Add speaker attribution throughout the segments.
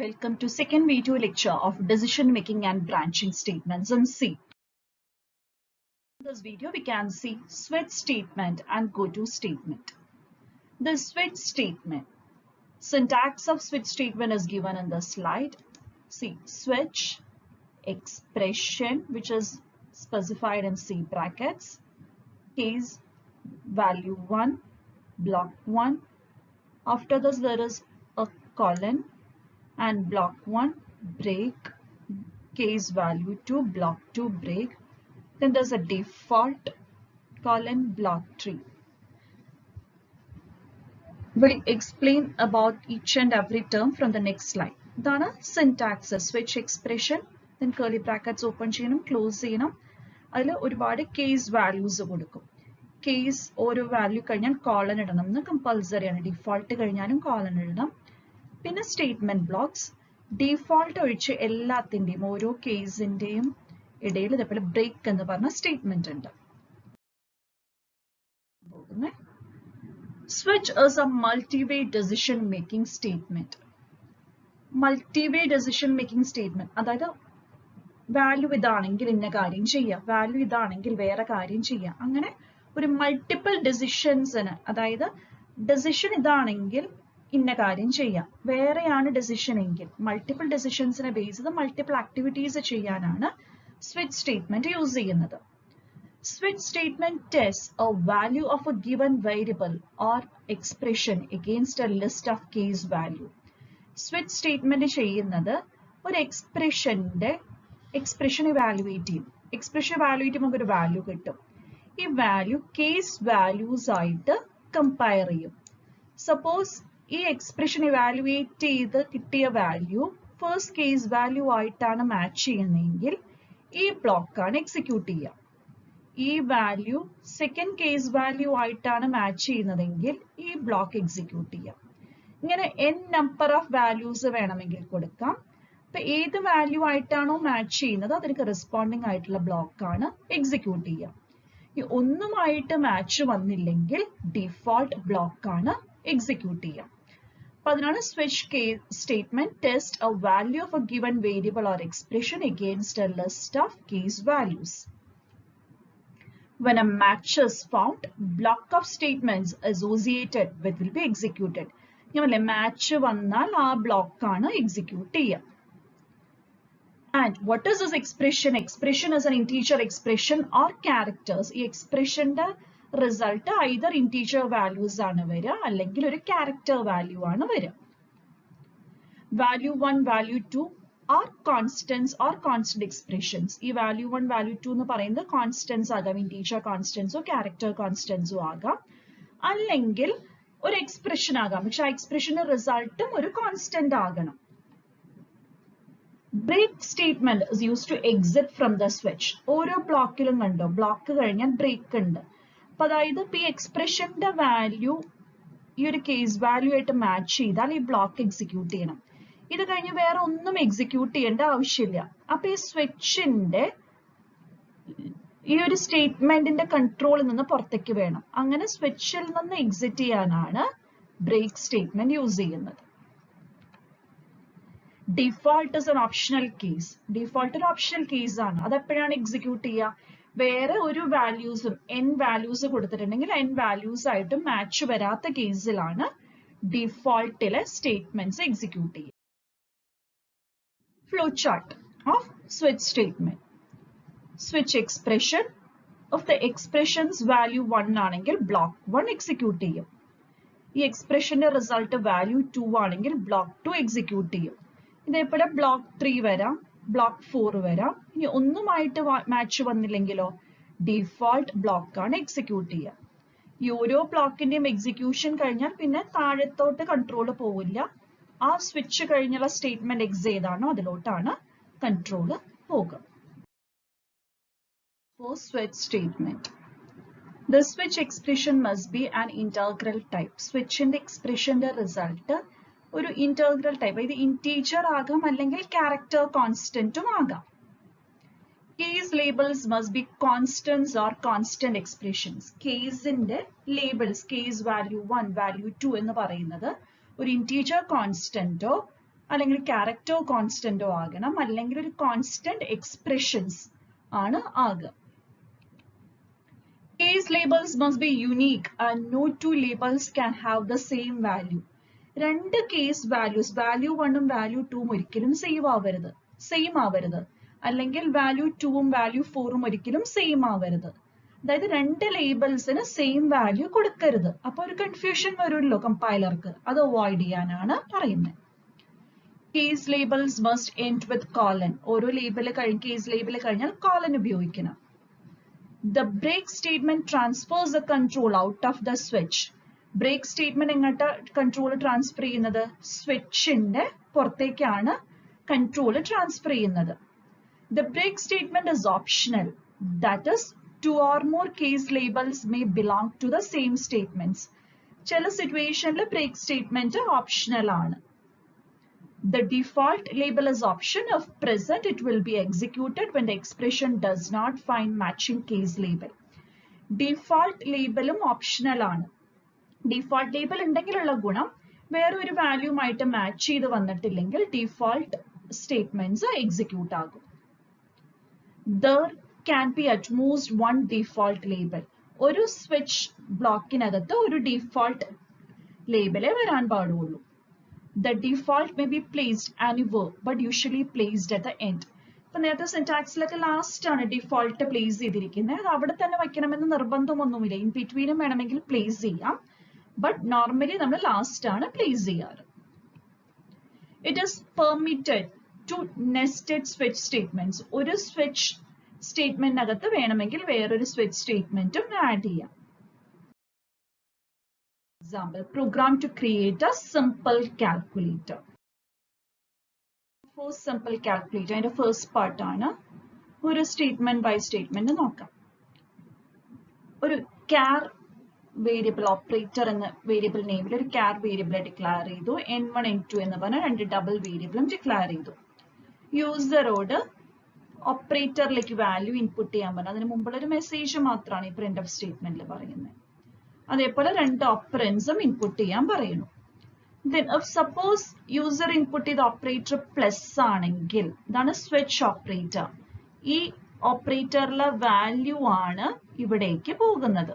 Speaker 1: Welcome to second video lecture of decision making and branching statements in C. In this video we can see switch statement and goto statement. The switch statement, syntax of switch statement is given in the slide. See, switch expression which is specified in C brackets, case value 1, block 1. After this there is a colon and block 1 break, case value 2, block 2 break. Then there's a default colon, block 3. We'll explain about each and every term from the next slide. Dana syntax switch expression, then curly brackets open cheyanam, close cheyanam. Adile ഒരുപാട് case values കൊടുക്കും. Case ഓരോ value കഴിഞ്ഞാൽ colon ഇടണം എന്ന് compulsory ആണ്. Default കഴിഞ്ഞാലും colon ഇടണം. പിന്നെ സ്റ്റേറ്റ്മെന്റ് ബ്ലോക്സ്, ഡിഫോൾട്ട് ഒഴിച്ച് എല്ലാത്തിൻ്റെയും ഓരോ കേസിൻ്റെയും ഇടയിൽ ഇതേപോലെ ബ്രേക്ക് എന്ന് പറഞ്ഞ സ്റ്റേറ്റ്മെന്റ് ഉണ്ട്. Switch is a multiway decision making statement. Multiway decision making statement അതായത് വാല്യൂ ഇതാണെങ്കിൽ ഇന്ന കാര്യം ചെയ്യാം, വാല്യൂ ഇതാണെങ്കിൽ വേറെ കാര്യം ചെയ്യാം, അങ്ങനെ ഒരു മൾട്ടിപ്പിൾ ഡെസിഷൻസിന്, അതായത് ഡെസിഷൻ ഇതാണെങ്കിൽ ഇന്ന കാര്യം ചെയ്യാം, വേറെയാണ് ഡെസിഷൻ എങ്കിൽ മൾട്ടിപ്പിൾ ഡെസിഷൻസിനെ ബേസ് ചെയ്ത് മൾട്ടിപ്പിൾ ആക്ടിവിറ്റീസ് ചെയ്യാനാണ് സ്വിച്ച് സ്റ്റേറ്റ്മെന്റ് യൂസ് ചെയ്യുന്നത്. Switch statement test A value of A given variable or expression against A list of case value. Switch statement ചെയ്യുന്നത് ഒരു എക്സ്പ്രഷൻ ഇവാലുവേറ്റ് ചെയ്യും. എക്സ്പ്രഷൻ ഇവാലുവേറ്റ് ചെയ്യുമ്പോൾ ഒരു value കിട്ടും. ഈ വാല്യൂ കേസ് വാല്യൂസ് ആയിട്ട് കമ്പയർ ചെയ്യും. സപ്പോസ് ഈ എക്സ്പ്രഷൻ ഇവാലുവേറ്റ് ചെയ്ത് കിട്ടിയ വാല്യൂ ഫസ്റ്റ് കേസ് വാല്യൂ ആയിട്ടാണ് മാച്ച് ചെയ്യുന്നതെങ്കിൽ ഈ ബ്ലോക്കാണ് എക്സിക്യൂട്ട് ചെയ്യുക. ഈ വാല്യൂ സെക്കൻഡ് കേസ് വാല്യൂ ആയിട്ടാണ് മാച്ച് ചെയ്യുന്നതെങ്കിൽ ഈ ബ്ലോക്ക് എക്സിക്യൂട്ട് ചെയ്യാം. ഇങ്ങനെ n നമ്പർ ഓഫ് വാല്യൂസ് വേണമെങ്കിൽ കൊടുക്കാം. അപ്പൊ ഏത് വാല്യൂ ആയിട്ടാണോ മാച്ച് ചെയ്യുന്നത് അതിന് കറസ്പോണ്ടിങ് ആയിട്ടുള്ള ബ്ലോക്കാണ് എക്സിക്യൂട്ട് ചെയ്യുക. ഈ ഒന്നുമായിട്ട് മാച്ച് വന്നില്ലെങ്കിൽ ഡിഫോൾട്ട് ബ്ലോക്കാണ് എക്സിക്യൂട്ട് ചെയ്യുക. അപ്പോൾ അതിനാണ് switch statement test A value of A given variable or expression against A list of case values. When a match is found, block of statements associated with will be executed. ഞമ്മളെ match വന്നാൽ ആ ബ്ലോക്കാണ് execute ചെയ്യുക. And what is this expression? Expression is an integer expression or characters. ഈ എക്സ്പ്രഷന്റെ result either integer values ആണ് വരിക അല്ലെങ്കിൽ ഒരു ക്യാരക്ടർ വാല്യൂ ആണ് വരിക. Value 1, value 2 are constants or constant expressions. ഈ വാല്യൂ 1, വാല്യൂ 2 എന്ന് പറയുന്നത് കോൺസ്റ്റൻസ് ആകാം, ഇന്റീജർ കോൺസ്റ്റൻസോ ക്യാരക്ടർ കോൺസ്റ്റൻസോ ആകാം, അല്ലെങ്കിൽ ഒരു എക്സ്പ്രഷൻ ആകാം. പക്ഷെ ആ എക്സ്പ്രഷന്റെ റിസൾട്ടും ഒരു കോൺസ്റ്റന്റ് ആകണം. Break statement is used to exit from the switch. ഓരോ ബ്ലോക്കിലും കണ്ടോ, ബ്ലോക്ക് കഴിഞ്ഞാൽ ബ്രേക്ക് ഉണ്ട്. അപ്പൊ അതായത് ഇപ്പൊ ഈ എക്സ്പ്രഷന്റെ വാല്യൂ ഈ ഒരു കേസ് വാല്യൂ ആയിട്ട് മാച്ച് ചെയ്താൽ ഈ ബ്ലോക്ക് എക്സിക്യൂട്ട് ചെയ്യണം. ഇത് കഴിഞ്ഞ് വേറെ ഒന്നും എക്സിക്യൂട്ട് ചെയ്യേണ്ട ആവശ്യമില്ല. അപ്പൊ ഈ സ്വിച്ചിന്റെ ഈ ഒരു സ്റ്റേറ്റ്മെന്റിന്റെ കൺട്രോളിൽ നിന്ന് പുറത്തേക്ക് വേണം. അങ്ങനെ സ്വിച്ചിൽ നിന്ന് എക്സിറ്റ് ചെയ്യാനാണ് ബ്രേക്ക് സ്റ്റേറ്റ്മെന്റ് യൂസ് ചെയ്യുന്നത്. Default is an optional case. Default ഒരു ഓപ്ഷണൽ കേസ് ആണ്. അത് എപ്പോഴാണ് എക്സിക്യൂട്ട് ചെയ്യുക? വേറെ ഒരു വാല്യൂസും n വാല്യൂസ് കൊടുത്തിട്ടുണ്ടെങ്കിൽ n വാല്യൂസ് ആയിട്ട് മാച്ച് വരാത്ത കേസിലാണ് ഡിഫോൾട്ടിലെ സ്റ്റേറ്റ്മെന്റ്സ് എക്സിക്യൂട്ട് ചെയ്യുക. Flow chart off switch statement. Switch expression of the expressions value 1 ആണെങ്കിൽ ബ്ലോക്ക് 1 എക്സിക്യൂട്ട് ചെയ്യും. ഈ എക്സ്പ്രഷന്റെ റിസൾട്ട് വാല്യൂ 2 ആണെങ്കിൽ ബ്ലോക്ക് 2 എക്സിക്യൂട്ട് ചെയ്യും. ഇതേപോലെ ബ്ലോക്ക് 3 വരാം, ബ്ലോക്ക് 4 വരാം. ഇനി ഒന്നുമായിട്ട് മാച്ച് വന്നില്ലെങ്കിലോ ഡിഫോൾട്ട് ബ്ലോക്കാണ് എക്സിക്യൂട്ട് ചെയ്യുക. ഈ ഓരോ ബ്ലോക്കിന്റെയും എക്സിക്യൂഷൻ കഴിഞ്ഞാൽ പിന്നെ താഴത്തോട്ട് കൺട്രോൾ പോവില്ല. ആ സ്വിച്ച് കഴിഞ്ഞുള്ള സ്റ്റേറ്റ്മെന്റ് എക്സ് ഏതാണോ അതിലോട്ടാണ് കൺട്രോൾ പോകുക. For switch statement, the switch expression must be an integral type. സ്വിച്ചിന്റെ എക്സ്പ്രഷന്റെ റിസൾട്ട് ഒരു ഇന്റഗ്രൽ ടൈപ്പ്, ഇത് ഇന്റീജർ ആകാം അല്ലെങ്കിൽ ക്യാരക്ടർ കോൺസ്റ്റന്റും ആകാം. Case labels must be constants or constant expressions. കേസിന്റെ ലേബിൾസ്, കേസ് വാല്യൂ 1, വാല്യൂ 2 എന്ന് പറയുന്നത് ഒരു ഇന്റീജർ കോൺസ്റ്റന്റോ അല്ലെങ്കിൽ ക്യാരക്ടറോ കോൺസ്റ്റന്റോ ആകണം, അല്ലെങ്കിൽ ഒരു കോൺസ്റ്റന്റ് എക്സ്പ്രഷൻസ് ആണ് ആകുക. Case labels must be unique and no two labels can have the same value. രണ്ട് കേസ് വാല്യൂസ് വാല്യൂ 1ഉം വാല്യൂ 2ഉം ഒരിക്കലും സെയിം ആവരുത്, അല്ലെങ്കിൽ വാല്യൂ 2ഉം വാല്യൂ 4ഉം ഒരിക്കലും സെയിം ആവരുത്. അതായത് രണ്ട് ലേബിൾസിന് സെയിം വാല്യൂ കൊടുക്കരുത്. അപ്പൊ ഒരു കൺഫ്യൂഷൻ വരുമല്ലോ കമ്പൈലർക്ക്, അത് അവോയ്ഡ് ചെയ്യാനാണ് പറയുന്നത്. Case labels must end with colon. ഓരോ കേസ് ലേബിൾ കഴിഞ്ഞാൽ കോളൻ ഉപയോഗിക്കണം. The break statement transfers the control out of the switch. Break statement എങ്ങോട്ട് കൺട്രോൾ ട്രാൻസ്ഫർ ചെയ്യുന്നത്? സ്വിച്ചിന്റെ പുറത്തേക്കാണ് കൺട്രോൾ ട്രാൻസ്ഫർ ചെയ്യുന്നത്. The break statement is optional. That is, two or more case labels may belong to the same statements. ചില സിറ്റുവേഷനിൽ break statement optional ആണ്. The default label is option. If present, it will be executed when the expression does not find matching case label. Default labelum optional ആണ്. Default label ഉണ്ടെങ്കിലുള്ള ഗുണം വേറൊരു വാല്യൂമായിട്ട് match ചെയ്ത് വന്നിട്ടില്ലെങ്കിൽ default statements execute ആകും. There can be at most one default label. ഒരു switch ബ്ലോക്കിനകത്ത് ഒരു default label വരാൻ പാടുള്ളൂ. The default may be placed anywhere, but usually placed at the end. ഇപ്പൊ നേരത്തെ സിന്റാക്സിലൊക്കെ ലാസ്റ്റ് ആണ് ഡിഫോൾട്ട് പ്ലേസ് ചെയ്തിരിക്കുന്നത്. അത് അവിടെ തന്നെ വയ്ക്കണമെന്ന് നിർബന്ധമൊന്നുമില്ല. ഇൻ ബിറ്റ്വീനും വേണമെങ്കിൽ പ്ലേസ് ചെയ്യാം, ബട്ട് നോർമലി നമ്മൾ ലാസ്റ്റ് ആണ് പ്ലേസ് ചെയ്യാറ്. It is permitted to nested switch statements. ഒരു സ്വിച്ച് സ്റ്റേറ്റ്മെന്റിനകത്ത് വേണമെങ്കിൽ വേറൊരു സ്വിച്ച് സ്റ്റേറ്റ്മെന്റും ആഡ് ചെയ്യാം. Example, program to create a simple calculator. For simple calculator, അതിന്റെ first part ആണ്. ഒരു സ്റ്റേറ്റ്മെന്റ് ബൈ സ്റ്റേറ്റ്മെന്റ് നോക്കാം. ഒരു char വേരിയബിൾ ഓപ്പറേറ്റർ എന്ന വേരിയബിൾ നെയിമിൽ ഒരു char വേരിയബിൾ ഡിക്ലെയർ ചെയ്തു. n1 n2 എന്ന് പറഞ്ഞ രണ്ട് ഡബിൾ വേരിയബിളും ഡിക്ലെയർ ചെയ്തു. യൂസറോട് ഓപ്പറേറ്ററിലേക്ക് വാല്യൂ ഇൻപുട്ട് ചെയ്യാൻ പറഞ്ഞു. അതിന് മുമ്പുള്ള ഒരു മെസ്സേജ് മാത്രമാണ് ഈ പ്രിന്റ് ഓഫ് സ്റ്റേറ്റ്മെന്റിൽ പറയുന്നത്. അതേപോലെ രണ്ട് ഓപ്പറൻസും ഇൻപുട്ട് ചെയ്യാൻ പറയുന്നു. Then if suppose user input ചെയ്ത ഓപ്പറേറ്റർ പ്ലസ് ആണെങ്കിൽ, ഇതാണ് സ്വിച്ച് ഓപ്പറേറ്റർ, ഈ ഓപ്പറേറ്ററിലെ വാല്യൂ ആണ് ഇവിടേക്ക് പോകുന്നത്.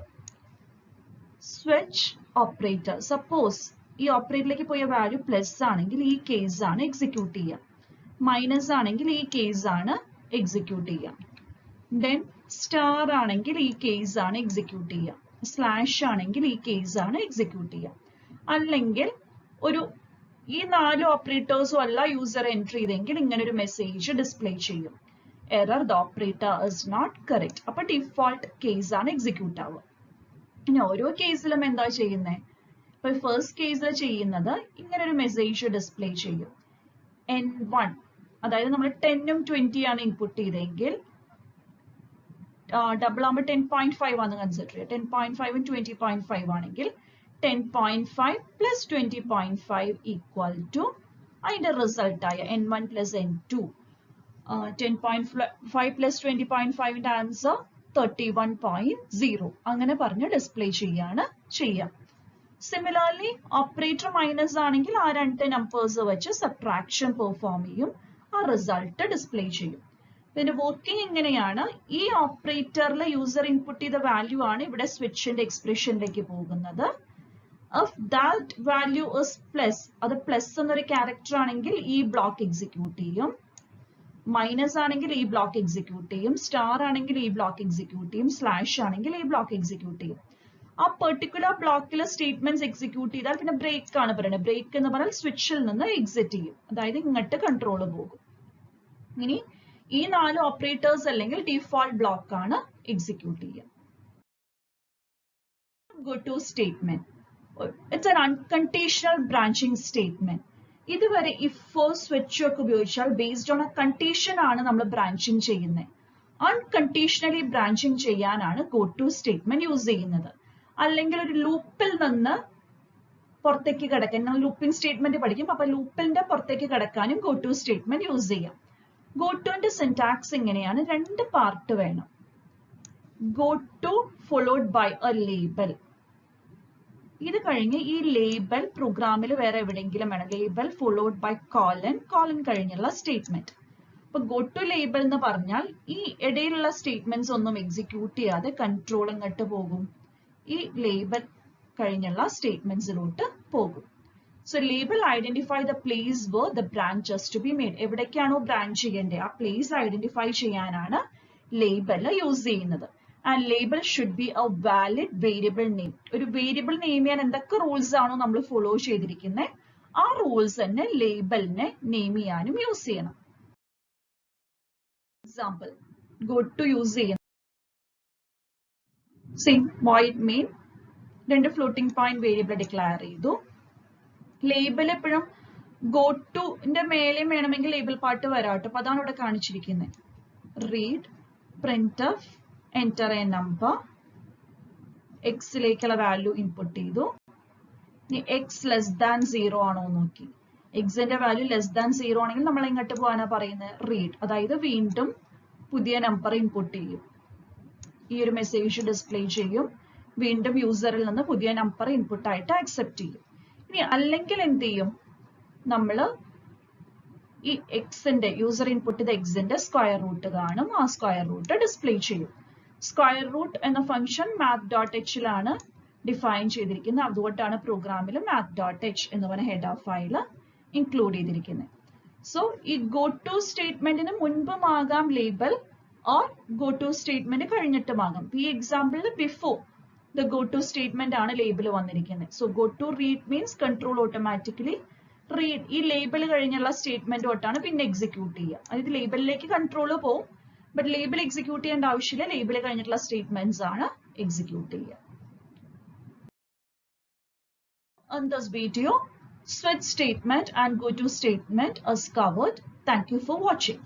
Speaker 1: സ്വിച്ച് ഓപ്പറേറ്റർ സപ്പോസ് ഈ ഓപ്പറേറ്ററിലേക്ക് പോയ വാല്യൂ പ്ലസ് ആണെങ്കിൽ ഈ കേസ് ആണ് എക്സിക്യൂട്ട് ചെയ്യുക, മൈനസ് ആണെങ്കിൽ ഈ കേസ് ആണ് എക്സിക്യൂട്ട് ചെയ്യുക. ദെൻ സ്റ്റാർ ആണെങ്കിൽ ഈ കേസ് ആണ് എക്സിക്യൂട്ട് ചെയ്യുക, സ്ലാഷ് ആണെങ്കിൽ ഈ കേസ് ആണ് എക്സിക്യൂട്ട് ചെയ്യുക. അല്ലെങ്കിൽ ഈ 4 ഓപ്പറേറ്റേഴ്സും അല്ല യൂസർ എൻട്രി ചെയ്തെങ്കിൽ ഇങ്ങനെ ഒരു മെസ്സേജ് ഡിസ്പ്ലേ ചെയ്യും. Error, the operator is not correct. അപ്പൊ ഡിഫോൾട്ട് കേസ് ആണ് എക്സിക്യൂട്ട് ആവുക. ഇനി ഓരോ കേസിലും എന്താ ചെയ്യുന്നത്? ഇപ്പൊ ഫസ്റ്റ് കേസിൽ ചെയ്യുന്നത് ഇങ്ങനെ ഒരു മെസ്സേജ് ഡിസ്പ്ലേ ചെയ്യും. n1, അതായത് നമ്മൾ 10ഉം 20 ആണ് ഇൻപുട്ട് ചെയ്തെങ്കിൽ ഡബിൾ ആകുമ്പോൾ 10.5 ആണ് കൺസിഡർ ചെയ്യുക. 10.5ഉം 20.5 ആണെങ്കിൽ 10.5 പ്ലസ് 20.5 ഈക്വൽ ടു അതിന്റെ റിസൾട്ടായ n1 പ്ലസ് n2. 10.5 പ്ലസ് 20.5ന്റെ ആൻസർ 31.0 അങ്ങനെ പറഞ്ഞ് ഡിസ്പ്ലേ ചെയ്യാണ് ചെയ്യുക. സിമിലർലി ഓപ്പറേറ്റർ മൈനസ് ആണെങ്കിൽ ആ രണ്ട് നമ്പേഴ്സ് വെച്ച് സബ്ട്രാക്ഷൻ പെർഫോം ചെയ്യും, ആ റിസൾട്ട് ഡിസ്പ്ലേ ചെയ്യും. ഇതിന്റെ വർക്കിംഗ് എങ്ങനെയാണ്? ഈ ഓപ്പറേറ്ററിൽ യൂസർ ഇൻപുട്ട് ചെയ്ത വാല്യൂ ആണ് ഇവിടെ സ്വിച്ചിന്റെ എക്സ്പ്രഷനിലേക്ക് പോകുന്നത്. If that value is plus, അത് പ്ലസ് എന്നൊരു ക്യാരക്ടർ ആണെങ്കിൽ ഈ ബ്ലോക്ക് എക്സിക്യൂട്ട് ചെയ്യും, മൈനസ് ആണെങ്കിൽ ഈ ബ്ലോക്ക് എക്സിക്യൂട്ട് ചെയ്യും, സ്റ്റാർ ആണെങ്കിൽ ഈ ബ്ലോക്ക് എക്സിക്യൂട്ട് ചെയ്യും, സ്ലാഷ് ആണെങ്കിൽ ഈ ബ്ലോക്ക് എക്സിക്യൂട്ട് ചെയ്യും. ആ പെർട്ടിക്കുലർ ബ്ലോക്കിൽ സ്റ്റേറ്റ്മെന്റ്സ് എക്സിക്യൂട്ട് ചെയ്താൽ പിന്നെ ബ്രേക്ക് ആണ് പറയുന്നത്. ബ്രേക്ക് എന്ന് പറഞ്ഞാൽ സ്വിച്ചിൽ നിന്ന് എക്സിറ്റ് ചെയ്യും, അതായത് ഇങ്ങോട്ട് കൺട്രോൾ പോകും. ഇനി ഈ 4 ഓപ്പറേറ്റേഴ്സ് അല്ലെങ്കിൽ ഡിഫോൾട്ട് ബ്ലോക്ക് ആണ് എക്സിക്യൂട്ട് ചെയ്യുക. Go to statement. It's an unconditional branching statement. ഇതുവരെ if for switch ഒക്കെ ഉപയോഗിച്ചാൽ based on a condition ആണ് നമ്മൾ ബ്രാഞ്ചിങ് ചെയ്യുന്നത്. അൺകണ്ടീഷണലി ബ്രാഞ്ചിങ് ചെയ്യാനാണ് go to statement യൂസ് ചെയ്യുന്നത്. അല്ലെങ്കിൽ ഒരു ലൂപ്പിൽ നിന്ന് പുറത്തേക്ക് കിടക്കാൻ, നമ്മൾ ലൂപ്പിംഗ് സ്റ്റേറ്റ്മെന്റ് പഠിക്കും, അപ്പൊ ലൂപ്പിന്റെ പുറത്തേക്ക് കിടക്കാനും go to statement യൂസ് ചെയ്യാം. go toന്റെ സിന്റാക്സ് ഇങ്ങനെയാണ്, രണ്ട് പാർട്ട് വേണം. go to followed by a label. ഇത് കഴിഞ്ഞ് ഈ ലേബൽ പ്രോഗ്രാമിൽ വേറെ എവിടെയെങ്കിലും വേണം. Label followed by colon, colon കഴിഞ്ഞുള്ള സ്റ്റേറ്റ്മെന്റ്. അപ്പൊ ഗോ ടു ലേബൽ എന്ന് പറഞ്ഞാൽ ഈ ഇടയിലുള്ള സ്റ്റേറ്റ്മെന്റ്സ് ഒന്നും എക്സിക്യൂട്ട് ചെയ്യാതെ കൺട്രോൾ ഇങ്ങോട്ട് പോകും, ഈ ലേബൽ കഴിഞ്ഞുള്ള സ്റ്റേറ്റ്മെന്റ്സിലോട്ട് പോകും. So label identify the place where the branches to be made. എവിടേക്കാണോ ബ്രാഞ്ച് ചെയ്യേണ്ടത് ആ പ്ലേസ് ഐഡന്റിഫൈ ചെയ്യാനാണ് ലേബൽ യൂസ് ചെയ്യുന്നത്. And label should be a valid variable name. ഒരു വേരിയബിൾ നെയിം ചെയ്യാൻ എന്തൊക്കെ റൂൾസ് ആണോ നമ്മൾ ഫോളോ ചെയ്തിരിക്കുന്നത് ആ റൂൾസ് തന്നെ ലേബലിനെ നെയിം ചെയ്യാനും യൂസ് ചെയ്യണം. എക്സാമ്പിൾ ഗോ ടു യൂസ് ചെയ്യുന്നത് void main രണ്ട് ഫ്ലോട്ടിംഗ് പോയിന്റ് വേരിയബിൾ ഡിക്ലെയർ ചെയ്തു. ലേബൽ എപ്പോഴും ഗോ ടുന്റെ മേലെയും വേണമെങ്കിൽ ലേബൽ പാർട്ട് വരാട്ടോ. അപ്പൊ അതാണ് ഇവിടെ കാണിച്ചിരിക്കുന്നത്. Read printf enter a number, എക്സിലേക്കുള്ള വാല്യൂ ഇൻപുട്ട് ചെയ്തു. ഇനി എക്സ് ലെസ് ദാൻ 0 ആണോ നോക്കി. എക്സിന്റെ വാല്യൂ ലെസ് ദാൻ 0 ആണെങ്കിൽ നമ്മൾ എങ്ങോട്ട് പോകാനാ പറയുന്നത്, റീഡ്. അതായത് വീണ്ടും പുതിയ നമ്പർ ഇൻപുട്ട് ചെയ്യും. ഈ ഒരു മെസ്സേജ് ഡിസ്പ്ലേ ചെയ്യും. വീണ്ടും യൂസറിൽ നിന്ന് പുതിയ നമ്പർ ഇൻപുട്ട് ആയിട്ട് അക്സെപ്റ്റ് ചെയ്യും. ഇനി അല്ലെങ്കിൽ എന്ത് ചെയ്യും, നമ്മൾ ഈ എക്സിന്റെ യൂസർ ഇൻപുട്ട് ചെയ്ത എക്സിന്റെ സ്ക്വയർ റൂട്ട് കാണും. ആ സ്ക്വയർ റൂട്ട് ഡിസ്പ്ലേ ചെയ്യും. സ്ക്വയർ റൂട്ട് എന്ന ഫംഗ്ഷൻ math.h ലാണ് ഡിഫൈൻ ചെയ്തിരിക്കുന്നത്. അതുകൊണ്ടാണ് പ്രോഗ്രാമിൽ math.h എന്ന് പറഞ്ഞ ഹെഡർ ഫയൽ ഇൻക്ലൂഡ് ചെയ്തിരിക്കുന്നത്. സോ ഈ ഗോ ടു സ്റ്റേറ്റ്മെന്റിന് മുൻപുമാകാം label, or go to statement കഴിഞ്ഞിട്ടുമാകാം. ഈ എക്സാമ്പിളിൽ before the go to statement ആണ് ലേബൽ വന്നിരിക്കുന്നത്. So go to read means control automatically read ഈ ലേബൽ കഴിഞ്ഞുള്ള സ്റ്റേറ്റ്മെന്റ് തൊട്ടാണ് പിന്നെ എക്സിക്യൂട്ട് ചെയ്യുക. അതായത് ലേബലിലേക്ക് കൺട്രോൾ പോവും, ബട്ട് ലേബൽ എക്സിക്യൂട്ട് ചെയ്യേണ്ട ആവശ്യമില്ല. ലേബൽ കഴിഞ്ഞിട്ടുള്ള സ്റ്റേറ്റ്മെന്റ്സ് ആണ് എക്സിക്യൂട്ട് ചെയ്യുക. On this video, switch statement and go to statement is covered. Thank you for watching.